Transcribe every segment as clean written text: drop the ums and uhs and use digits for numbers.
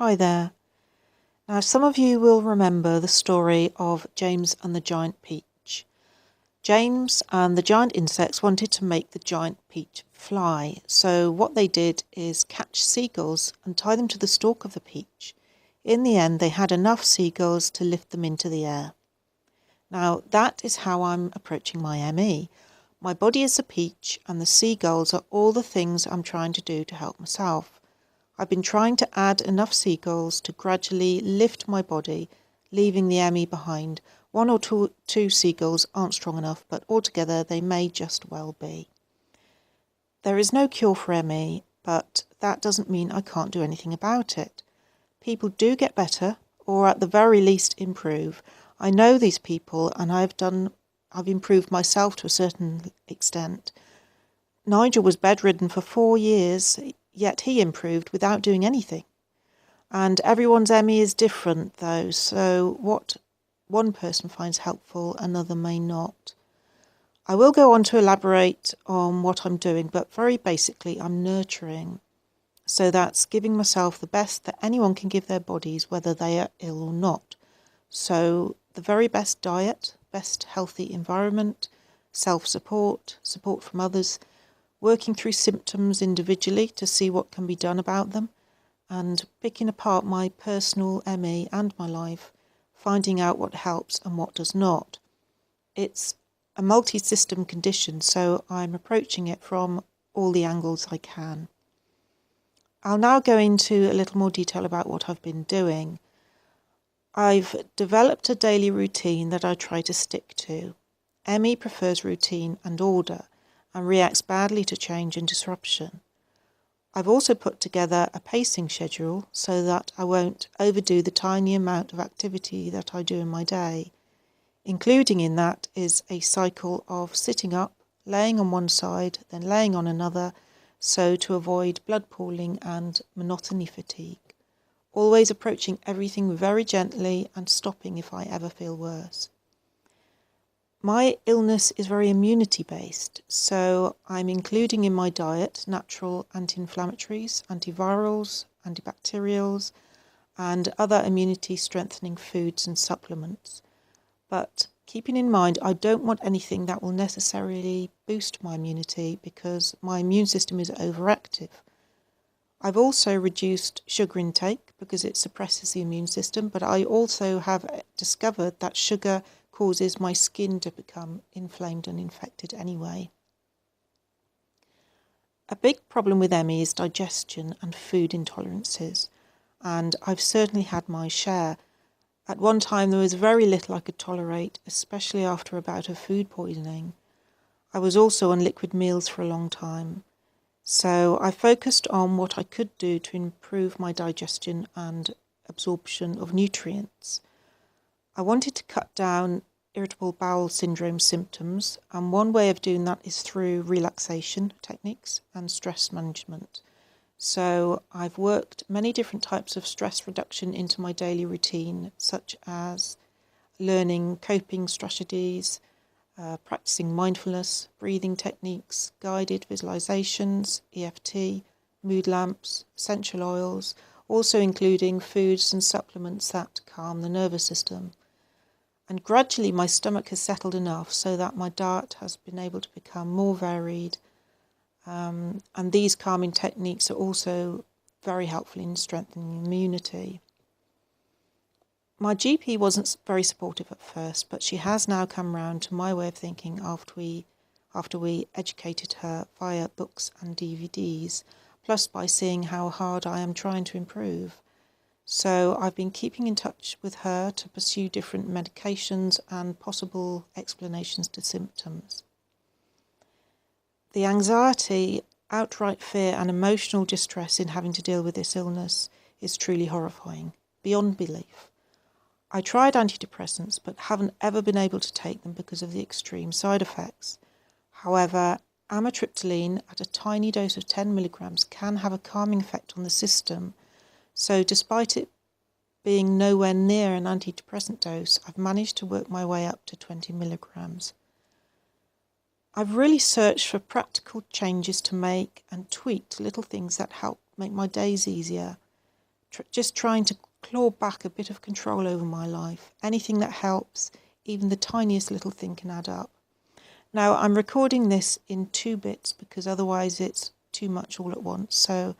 Hi there. Now, some of you will remember the story of James and the giant peach. James and the giant insects wanted to make the giant peach fly, so what they did is catch seagulls and tie them to the stalk of the peach. In the end, they had enough seagulls to lift them into the air. Now, that is how I'm approaching my ME. My body is a peach, and the seagulls are all the things I'm trying to do to help myself. I've been trying to add enough seagulls to gradually lift my body, leaving the ME behind. One or two seagulls aren't strong enough, but altogether they may just well be. There is no cure for ME, but that doesn't mean I can't do anything about it. People do get better, or at the very least improve. I know these people, and I've improved myself to a certain extent. Nigel was bedridden for 4 years, yet he improved without doing anything. And everyone's ME is different though, so what one person finds helpful, another may not. I will go on to elaborate on what I'm doing, but very basically I'm nurturing. So that's giving myself the best that anyone can give their bodies, whether they are ill or not. So the very best diet, best healthy environment, self-support, support from others, working through symptoms individually to see what can be done about them, and picking apart my personal ME and my life, finding out what helps and what does not. It's a multi-system condition, so I'm approaching it from all the angles I can. I'll now go into a little more detail about what I've been doing. I've developed a daily routine that I try to stick to. ME prefers routine and order, and reacts badly to change and disruption. I've also put together a pacing schedule so that I won't overdo the tiny amount of activity that I do in my day. Including in that is a cycle of sitting up, laying on one side, then laying on another, so to avoid blood pooling and monotony fatigue. Always approaching everything very gently and stopping if I ever feel worse. My illness is very immunity-based, so I'm including in my diet natural anti-inflammatories, antivirals, antibacterials, and other immunity-strengthening foods and supplements. But keeping in mind, I don't want anything that will necessarily boost my immunity because my immune system is overactive. I've also reduced sugar intake because it suppresses the immune system, but I also have discovered that sugar causes my skin to become inflamed and infected anyway. A big problem with ME is digestion and food intolerances, and I've certainly had my share. At one time there was very little I could tolerate, especially after a bout of food poisoning. I was also on liquid meals for a long time, so I focused on what I could do to improve my digestion and absorption of nutrients. I wanted to cut down irritable bowel syndrome symptoms, and one way of doing that is through relaxation techniques and stress management. So I've worked many different types of stress reduction into my daily routine, such as learning coping strategies, practicing mindfulness, breathing techniques, guided visualizations, EFT, mood lamps, essential oils, also including foods and supplements that calm the nervous system. And gradually my stomach has settled enough so that my diet has been able to become more varied. And these calming techniques are also very helpful in strengthening immunity. My GP wasn't very supportive at first, but she has now come round to my way of thinking after we educated her via books and DVDs, plus by seeing how hard I am trying to improve. So I've been keeping in touch with her to pursue different medications and possible explanations to symptoms. The anxiety, outright fear and emotional distress in having to deal with this illness is truly horrifying, beyond belief. I tried antidepressants but haven't ever been able to take them because of the extreme side effects. However, amitriptyline at a tiny dose of 10 milligrams can have a calming effect on the system. So despite it being nowhere near an antidepressant dose, I've managed to work my way up to 20 milligrams. I've really searched for practical changes to make and tweaked little things that help make my days easier. just trying to claw back a bit of control over my life. Anything that helps, even the tiniest little thing, can add up. Now, I'm recording this in 2 bits because otherwise it's too much all at once. So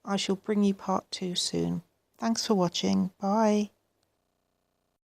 I shall bring you part 2 soon. Thanks for watching. Bye.